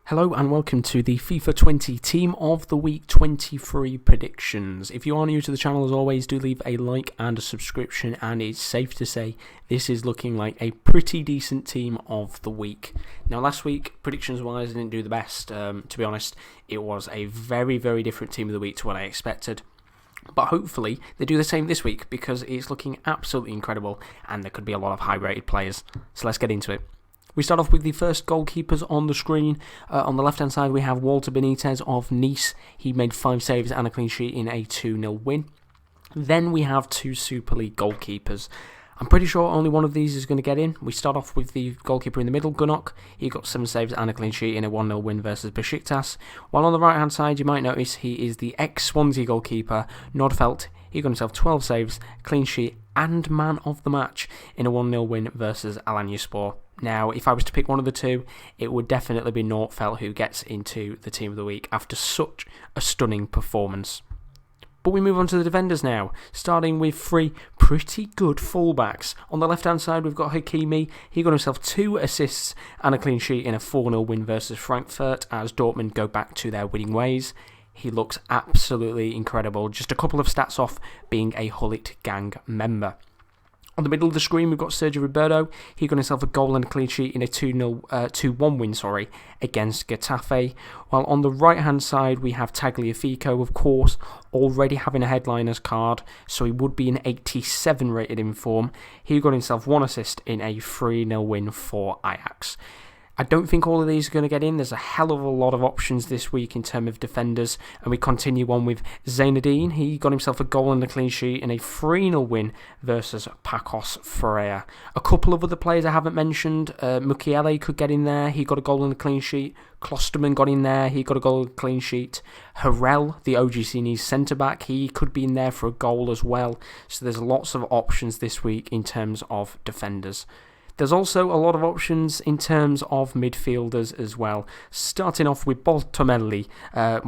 Hello and welcome to the FIFA 20 Team of the Week 23 predictions. If you are new to the channel, as always, do leave a like and a subscription, and it's safe to say this is looking like a pretty decent team of the week. Now last week, predictions wise, I didn't do the best. To be honest, it was a very different team of the week to what I expected. But hopefully they do the same this week because it's looking absolutely incredible and there could be a lot of high rated players. So let's get into it. We start off with the first goalkeepers on the screen. On the left-hand side, we have Walter Benitez of Nice. He made 5 saves and a clean sheet in a 2-0 win. Then we have 2 Super League goalkeepers. I'm pretty sure only one of these is going to get in. We start off with the goalkeeper in the middle, Gunnock. He got 7 saves and a clean sheet in a 1-0 win versus Besiktas. While on the right-hand side, you might notice he is the ex-Swansea goalkeeper, Nordfeldt. He got himself 12 saves, clean sheet, and man of the match in a 1-0 win versus Alanyaspor. Now, if I was to pick one of the two, it would definitely be Nordfeldt who gets into the team of the week after such a stunning performance. But we move on to the defenders now, starting with 3 pretty good fullbacks. On the left-hand side, we've got Hakimi. He got himself 2 assists and a clean sheet in a 4-0 win versus Frankfurt as Dortmund go back to their winning ways. He looks absolutely incredible, just a couple of stats off being a Hullet gang member. On the middle of the screen, we've got Sergio Roberto. He got himself a goal and a clean sheet in a 2-1 win against Getafe. While on the right-hand side, we have Tagliafico, of course, already having a headliner's card, so he would be an 87 rated in form. He got himself 1 assist in a 3-0 win for Ajax. I don't think all of these are going to get in. There's a hell of a lot of options this week in terms of defenders. And we continue on with Sammy Dean. He got himself a goal and a clean sheet in a 3-0 win versus Pacos Ferreira. A couple of other players I haven't mentioned. Mukiele could get in there. He got a goal and a clean sheet. Klosterman got in there. He got a goal and a clean sheet. Harrell, the OGC Nice centre-back, he could be in there for a goal as well. So there's lots of options this week in terms of defenders. There's also a lot of options in terms of midfielders as well. Starting off with Bartolome. That's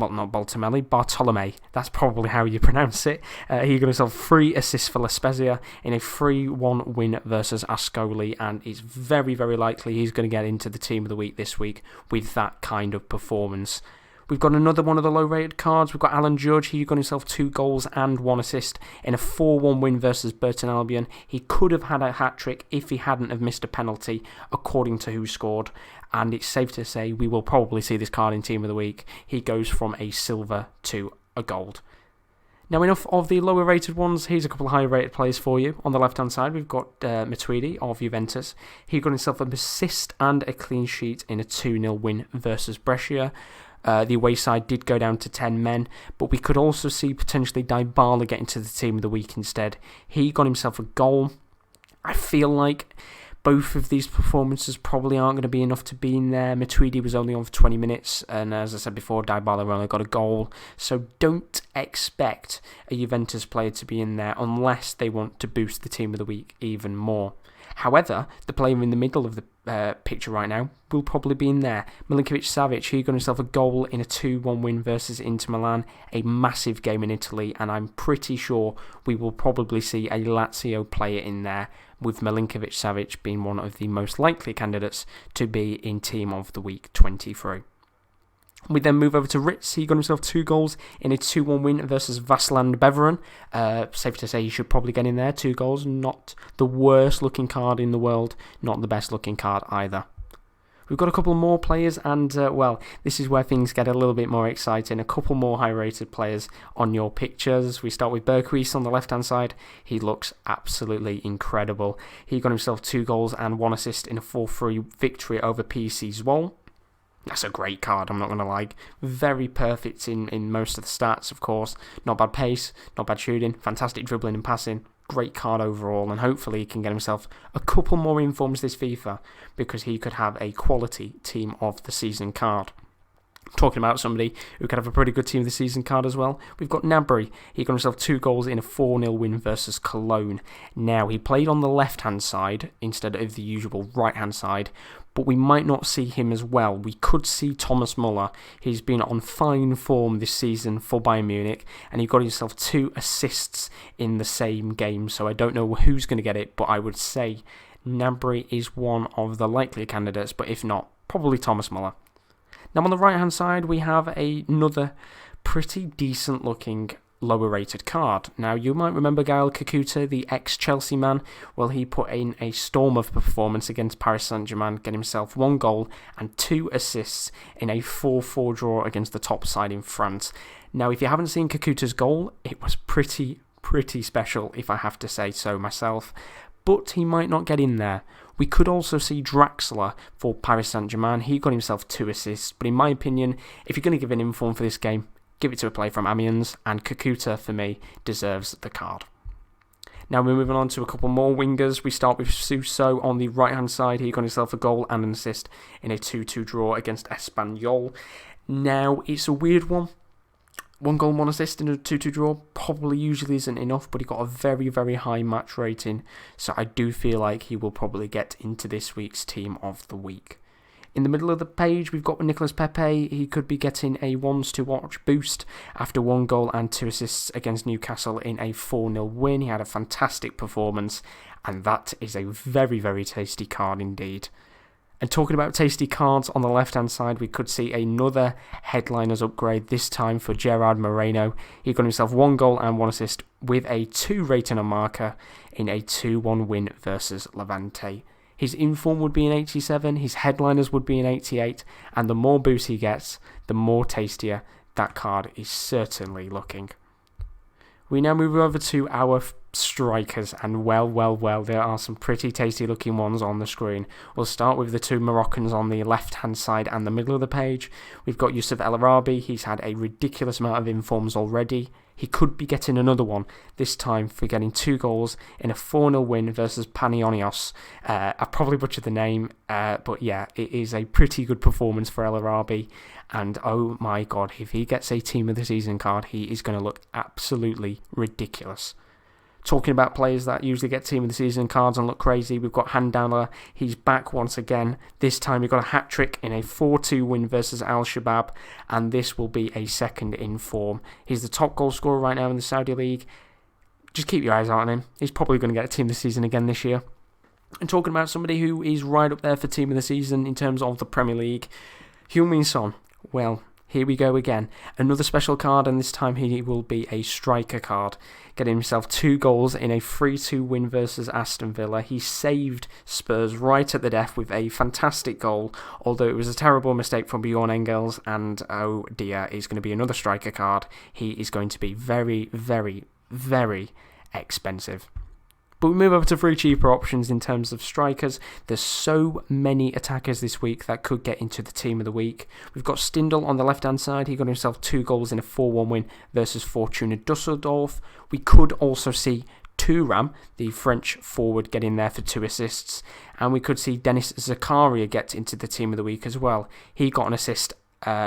probably how you pronounce it. He got himself 3 assists for La Spezia in a 3-1 win versus Ascoli, and it's very likely he's going to get into the team of the week this week with that kind of performance. We've got another one of the low-rated cards. We've got Alan Judge. He got himself 2 goals and 1 assist in a 4-1 win versus Burton Albion. He could have had a hat-trick if he hadn't have missed a penalty, according to who scored. And it's safe to say we will probably see this card in Team of the Week. He goes from a silver to a gold. Now, enough of the lower-rated ones. Here's a couple of higher-rated players for you. On the left-hand side, we've got Matuidi of Juventus. He got himself an assist and a clean sheet in a 2-0 win versus Brescia. The away side did go down to 10 men, but we could also see potentially Dybala get into the team of the week instead. He got himself a goal. I feel like both of these performances probably aren't going to be enough to be in there. Matuidi was only on for 20 minutes, and as I said before, Dybala only got a goal. So don't expect a Juventus player to be in there unless they want to boost the team of the week even more. However, the player in the middle of the picture right now will probably be in there. Milinkovic-Savic, he got himself a goal in a 2-1 win versus Inter Milan, a massive game in Italy, and I'm pretty sure we will probably see a Lazio player in there, with Milinkovic-Savic being one of the most likely candidates to be in Team of the Week 23. We then move over to Ritz. He got himself 2 goals in a 2-1 win versus Vasland Beveren. Safe to say he should probably get in there. 2 goals, not the worst looking card in the world, not the best looking card either. We've got a couple more players, and this is where things get a little bit more exciting. A couple more high-rated players on your pictures. We start with Berghuis on the left-hand side. He looks absolutely incredible. He got himself 2 goals and 1 assist in a 4-3 victory over PSV Zwolle. That's a great card, I'm not going to lie. Very perfect in most of the stats, of course. Not bad pace, not bad shooting, fantastic dribbling and passing. Great card overall, and hopefully he can get himself a couple more informs this FIFA because he could have a quality team of the season card. Talking about somebody who could have a pretty good team of the season card as well, we've got Gnabry. He got himself 2 goals in a 4-0 win versus Cologne. Now, he played on the left-hand side instead of the usual right-hand side, but we might not see him as well. We could see Thomas Muller. He's been on fine form this season for Bayern Munich, and he got himself 2 assists in the same game, so I don't know who's going to get it, but I would say Gnabry is one of the likely candidates, but if not, probably Thomas Muller. Now on the right hand side we have another pretty decent looking lower rated card. Now you might remember Gael Kakuta, the ex-Chelsea man. Well, he put in a storm of performance against Paris Saint-Germain, getting himself 1 goal and 2 assists in a 4-4 draw against the top side in France. Now if you haven't seen Kakuta's goal, it was pretty special, if I have to say so myself, but he might not get in there. We could also see Draxler for Paris Saint-Germain. He got himself 2 assists, but in my opinion, if you're going to give an inform for this game, give it to a player from Amiens, and Kakuta, for me, deserves the card. Now we're moving on to a couple more wingers. We start with Suso on the right-hand side. He got himself a goal and an assist in a 2-2 draw against Espanyol. Now, it's a weird one. 1 goal, 1 assist in a 2-2 draw probably usually isn't enough, but he got a very high match rating, so I do feel like he will probably get into this week's Team of the Week. In the middle of the page, we've got Nicolas Pepe. He could be getting a ones to watch boost after 1 goal and 2 assists against Newcastle in a 4-0 win. He had a fantastic performance, and that is a very tasty card indeed. And talking about tasty cards, on the left-hand side, we could see another headliners upgrade, this time for Gerard Moreno. He got himself 1 goal and 1 assist with a 2 rating on marker in a 2-1 win versus Levante. His inform would be an 87, his headliners would be an 88, and the more boost he gets, the more tastier that card is certainly looking. We now move over to our strikers, and well, there are some pretty tasty looking ones on the screen. We'll start with the 2 Moroccans on the left hand side and the middle of the page. We've got Youssef El Arabi. He's had a ridiculous amount of informs already. He could be getting another one, this time for getting 2 goals in a 4-0 win versus Panionios. I probably butchered the name, but yeah, it is a pretty good performance for El Arabi. And oh my god, if he gets a Team of the Season card, he is going to look absolutely ridiculous. Talking about players that usually get Team of the Season cards and look crazy, we've got Handala. He's back once again. This time he got a hat-trick in a 4-2 win versus Al-Shabaab, and this will be a second in form. He's the top goal scorer right now in the Saudi League. Just keep your eyes out on him. He's probably going to get a Team of the Season again this year. And talking about somebody who is right up there for Team of the Season in terms of the Premier League, Heung-min Son. Well, here we go again. Another special card, and this time he will be a striker card. Getting himself 2 goals in a 3-2 win versus Aston Villa. He saved Spurs right at the death with a fantastic goal, although it was a terrible mistake from Bjorn Engels, and oh dear, is going to be another striker card. He is going to be very expensive. But we move over to 3 cheaper options in terms of strikers. There's so many attackers this week that could get into the Team of the Week. We've got Stindl on the left-hand side. He got himself 2 goals in a 4-1 win versus Fortuna Dusseldorf. We could also see Thuram, the French forward, get in there for 2 assists. And we could see Denis Zakaria get into the Team of the Week as well. He got an assist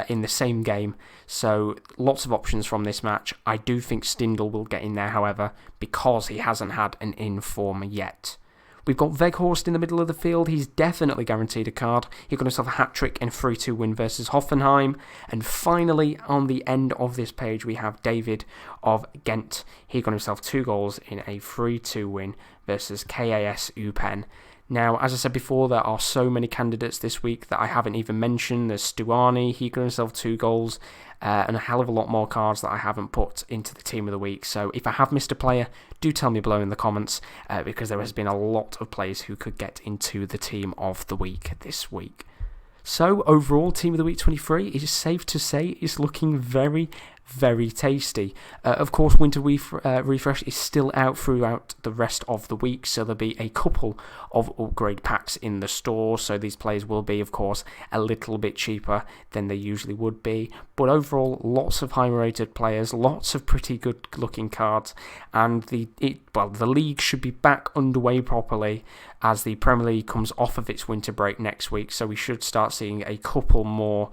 in the same game, so lots of options from this match. I do think Stindl will get in there, however, because he hasn't had an inform yet. We've got Weghorst in the middle of the field. He's definitely guaranteed a card. He got himself a hat-trick in a 3-2 win versus Hoffenheim. And finally, on the end of this page, we have David of Ghent. He got himself 2 goals in a 3-2 win versus KAS Eupen. Now, as I said before, there are so many candidates this week that I haven't even mentioned. There's Stuani, he got himself 2 goals, and a hell of a lot more cards that I haven't put into the Team of the Week. So if I have missed a player, do tell me below in the comments, because there has been a lot of players who could get into the Team of the Week this week. So overall, Team of the Week 23, it is safe to say, is looking very tasty. Of course, Winter Refresh is still out throughout the rest of the week, so there'll be a couple of upgrade packs in the store, so these players will be, of course, a little bit cheaper than they usually would be. But overall, lots of high-rated players, lots of pretty good-looking cards, and the league should be back underway properly as the Premier League comes off of its winter break next week, so we should start seeing a couple more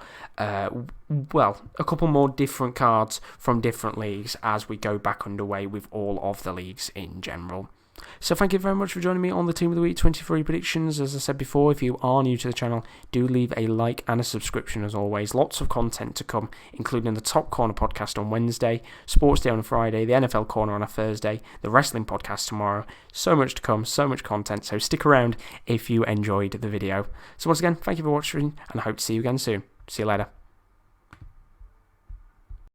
different cards from different leagues as we go back underway with all of the leagues in general. So thank you very much for joining me on the Team of the Week 23 predictions. As I said before, if you are new to the channel, do leave a like and a subscription as always. Lots of content to come, including the Top Corner podcast on Wednesday, Sports Day on a Friday, the NFL Corner on a Thursday, the Wrestling podcast tomorrow. So much to come, so much content, so stick around if you enjoyed the video. So once again, thank you for watching, and I hope to see you again soon. See you later.